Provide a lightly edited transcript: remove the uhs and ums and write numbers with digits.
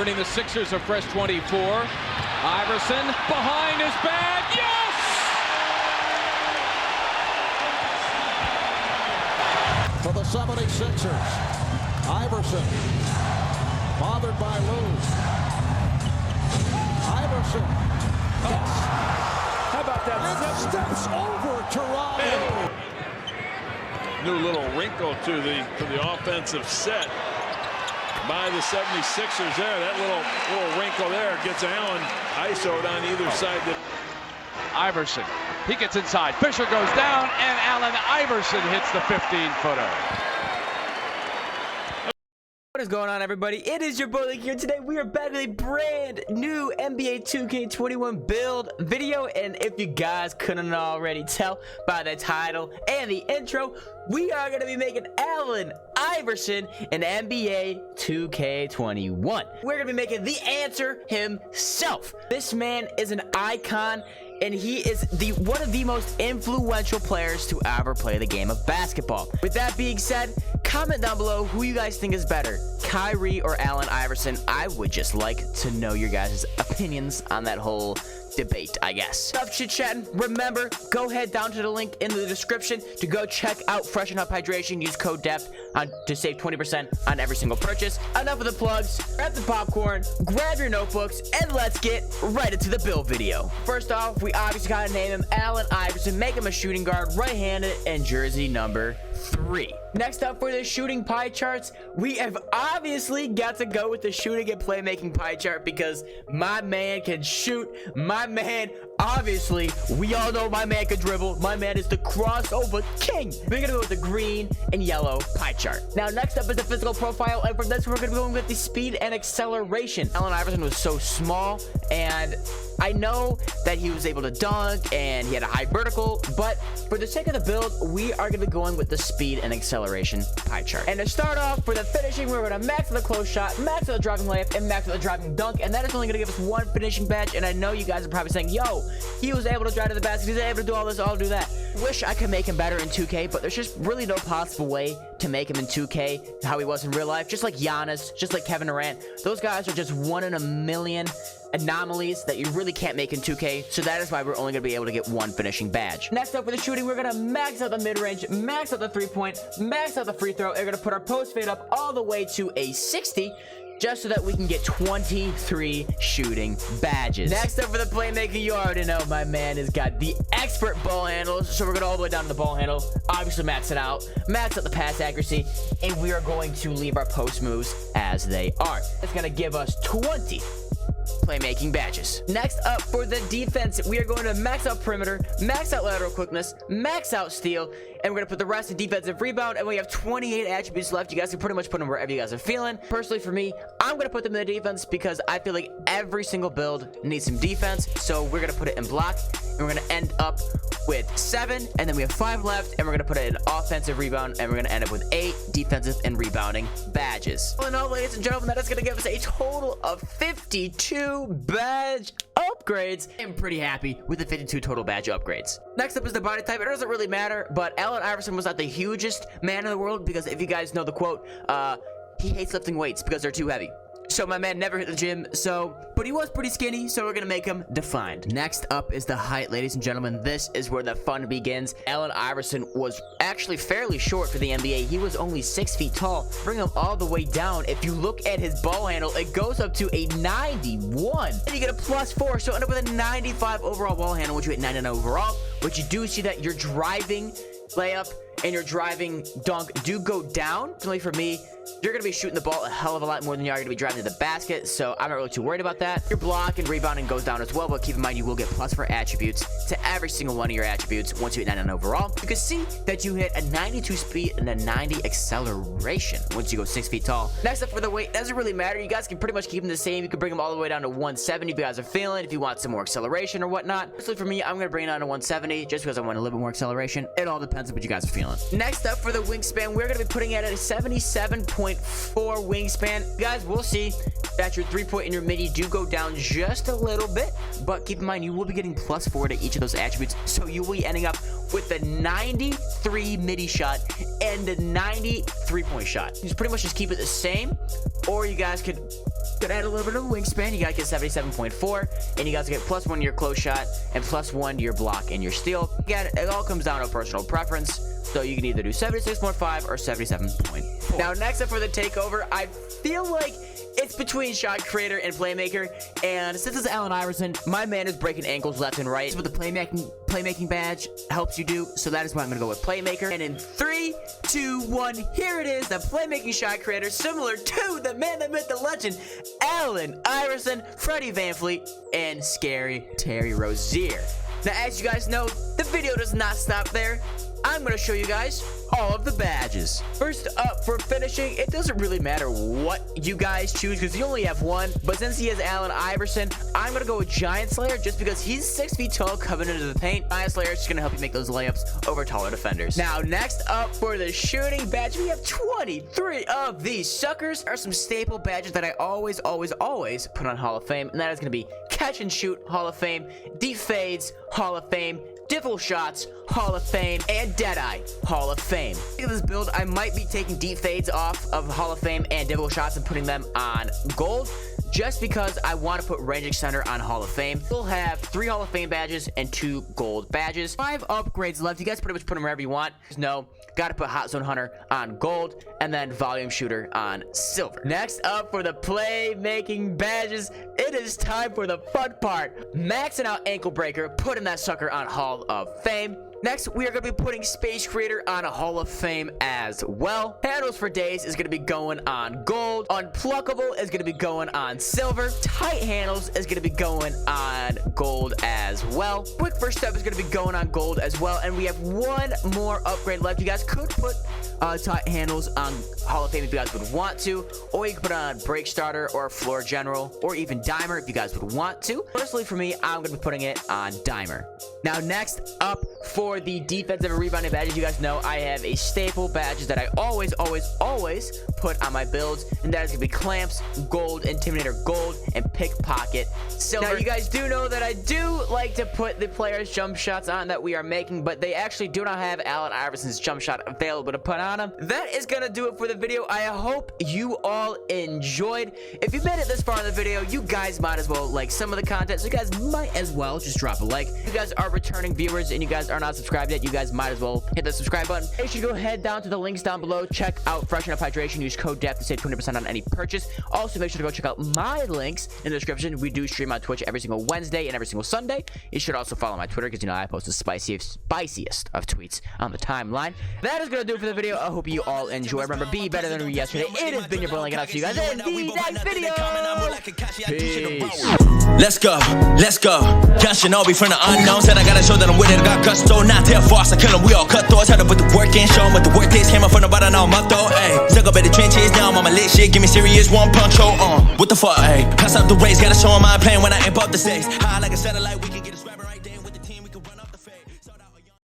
earning the Sixers a fresh 24. Iverson behind his back. Yes! For the 76ers, Iverson, bothered by Lou. Iverson. Yes. How about that? And steps over Toronto. New little wrinkle to the offensive set by the 76ers there. That little wrinkle there gets Allen ISO'd on either side. Iverson, he gets inside. Fisher goes down, and Allen Iverson hits the 15-footer. What is going on, everybody? It is your boy Linck here. Today we are back with a brand new NBA 2K21 build video, and if you guys couldn't already tell by the title and the intro, we are going to be making Allen Iverson in NBA 2K21. We're going to be making the answer himself. This man is an icon, and he is one of the most influential players to ever play the game of basketball. With that being said, comment down below who you guys think is better, Kyrie or Allen Iverson. I would just like to know your guys' opinions on that whole debate, I guess. Stop chit-chatting. Remember, go head down to the link in the description to go check out Freshen Up Hydration. Use code DEPTH to save 20% on every single purchase. Enough of the plugs. Grab the popcorn, grab your notebooks, and let's get right into the build video. First off, we obviously gotta name him Allen Iverson, make him a shooting guard, right-handed, and jersey number 3. Next up for the shooting pie charts, we have obviously got to go with the shooting and playmaking pie chart because my man can shoot. My man, obviously, we all know my man can dribble. My man is the crossover king. We're gonna go with the green and yellow pie chart. Now, next up is the physical profile, and from this, we're gonna be going with the speed and acceleration. Allen Iverson was so small, and I know that he was able to dunk and he had a high vertical, but for the sake of the build, we are gonna be going with the speed and acceleration pie chart. And to start off, for the finishing, we're gonna max the close shot, max the driving layup, and max the driving dunk, and that is only gonna give us one finishing badge. And I know you guys are probably saying, yo, he was able to drive to the basket, he's able to do all this, I'll do that. Wish I could make him better in 2K, but there's just really no possible way to make him in 2K how he was in real life. Just like Giannis, just like Kevin Durant, those guys are just 1 in a million anomalies that you really can't make in 2K, so that is why we're only going to be able to get one finishing badge. Next up for the shooting, we're going to max out the mid-range, max out the 3-point, max out the free throw, and we're going to put our post fade up all the way to a 60, just so that we can get 23 shooting badges. Next up for the playmaker, you already know my man has got the expert ball handles, so we're going all the way down to the ball handle, obviously max it out, max out the pass accuracy, and we are going to leave our post moves as they are. It's going to give us 20 playmaking badges. Next up for the defense, we are going to max out perimeter, max out lateral quickness, max out steal, and we're going to put the rest in defensive rebound, and we have 28 attributes left. You guys can pretty much put them wherever you guys are feeling. Personally, for me, I'm going to put them in the defense because I feel like every single build needs some defense, so we're going to put it in block, and we're going to end up with 7, and then we have 5 left, and we're going to put it in offensive rebound, and we're going to end up with 8 defensive and rebounding badges. All in all, ladies and gentlemen, that is going to give us a total of 52 badge upgrades. I'm pretty happy with the 52 total badge upgrades. Next up is the body type. It doesn't really matter, but Allen Iverson was not the hugest man in the world because if you guys know the quote, he hates lifting weights because they're too heavy. So my man never hit the gym, but he was pretty skinny, so we're gonna make him defined. Next up is the height, ladies and gentlemen. This is where the fun begins. Allen Iverson was actually fairly short for the NBA. He was only 6 feet tall. Bring him all the way down. If you look at his ball handle, it goes up to a 91. And you get a +4, so end up with a 95 overall ball handle, which you hit 99 overall. But you do see that your driving layup and your driving dunk do go down. Only for me, you're going to be shooting the ball a hell of a lot more than you are going to be driving to the basket, so I'm not really too worried about that. Your block and rebounding goes down as well, but keep in mind you will get plus for attributes to every single one of your attributes once you hit 99 overall. You can see that you hit a 92 speed and a 90 acceleration once you go 6 feet tall. Next up for the weight, doesn't really matter. You guys can pretty much keep them the same. You can bring them all the way down to 170 if you guys are feeling, if you want some more acceleration or whatnot. Personally, for me, I'm going to bring it down to 170 just because I want a little bit more acceleration. It all depends on what you guys are feeling. Next up for the wingspan, we're going to be putting it at a 77.5 wingspan. Guys, we'll see that your 3-point and your midi do go down just a little bit, but keep in mind you will be getting +4 to each of those attributes, so you will be ending up with the 93 midi shot and the 90 3-point shot. You pretty much just keep it the same, or you guys could add a little bit of a wingspan. You gotta get 77.4, and you guys get +1 to your close shot and +1 to your block and your steal. Again, it all comes down to personal preference, so you can either do 76.5 or 77.4. Now, next up for the takeover, I feel like it's between shot creator and playmaker, and since it's Allen Iverson, my man is breaking ankles left and right. That's what the playmaking badge helps you do, so that is why I'm gonna go with playmaker. And in 3, 2, 1, here it is, the playmaking shot creator, similar to the man that myth, the legend, Allen Iverson, Freddie VanVleet, and Scary Terry Rozier. Now, as you guys know, the video does not stop there. I'm going to show you guys all of the badges. First up, for finishing, it doesn't really matter what you guys choose because you only have one, but since he has Allen Iverson, I'm going to go with Giant Slayer just because he's 6 feet tall coming into the paint. Giant Slayer is just going to help you make those layups over taller defenders. Now, next up for the shooting badge, we have 23 of these suckers. There are some staple badges that I always put on Hall of Fame, and that is going to be Catch and Shoot, Hall of Fame, Deep Fades, Hall of Fame, Divil Shots, Hall of Fame, and Deadeye, Hall of Fame. In this build, I might be taking Deep Fades off of Hall of Fame and Divil Shots and putting them on gold, just because I want to put Range Extender on Hall of Fame. We'll have 3 Hall of Fame badges and 2 gold badges. 5 upgrades left. You guys pretty much put them wherever you want. No, gotta put Hot Zone Hunter on gold and then Volume Shooter on silver. Next up for the playmaking badges, it is time for the fun part. Maxing out Ankle Breaker, putting that sucker on Hall of Fame. Next, we are going to be putting Space Creator on a Hall of Fame as well. Handles for Days is going to be going on gold. Unpluckable is going to be going on silver. Tight Handles is going to be going on gold as well. Quick First Step is going to be going on gold as well. And we have one more upgrade left. You guys could put Tight Handles on Hall of Fame if you guys would want to, or you could put it on Break Starter or Floor General or even Dimer if you guys would want to. Personally, for me, I'm going to be putting it on Dimer. Now, next up for the defensive and rebounding badges, you guys know I have a staple badges that I always put on my builds, and that is gonna be Clamps, Gold, Intimidator Gold, and Pickpocket Silver. Now, you guys do know that I do like to put the players' jump shots on that we are making, but they actually do not have Allen Iverson's jump shot available to put on them. That is gonna do it for the video. I hope you all enjoyed. If you made it this far in the video, you guys might as well like some of the content, so you guys might as well just drop a like. If you guys are returning viewers and you guys are not subscribed yet, you guys might as well hit the subscribe button. Make sure you go head down to the links down below, check out Freshen Up Hydration, use code DEF to save 20% on any purchase. Also, make sure to go check out my links in the description. We do stream on Twitch every single Wednesday and every single Sunday. You should also follow my Twitter because you know I post the spiciest of tweets on the timeline. That is gonna do it for the video. I hope you all enjoy. Remember, be better than we were yesterday. It has been your boy Linck, and I'll see you guys in the next video. Peace. Let's go. Young Shinobi from the unknown. Said I gotta show that I'm with it. I got gusto, not tell false. I kill them, we all cut throats. Had to put the work in, show them what the work is. Came up from the bottom, now I'm up though. Ayy, stuck up at the trenches, now I'm on my lit shit. Give me serious one punch, what the fuck, ayy. Pass up the race, gotta show them I'm playing when I amp up the stakes. High like a satellite, we can get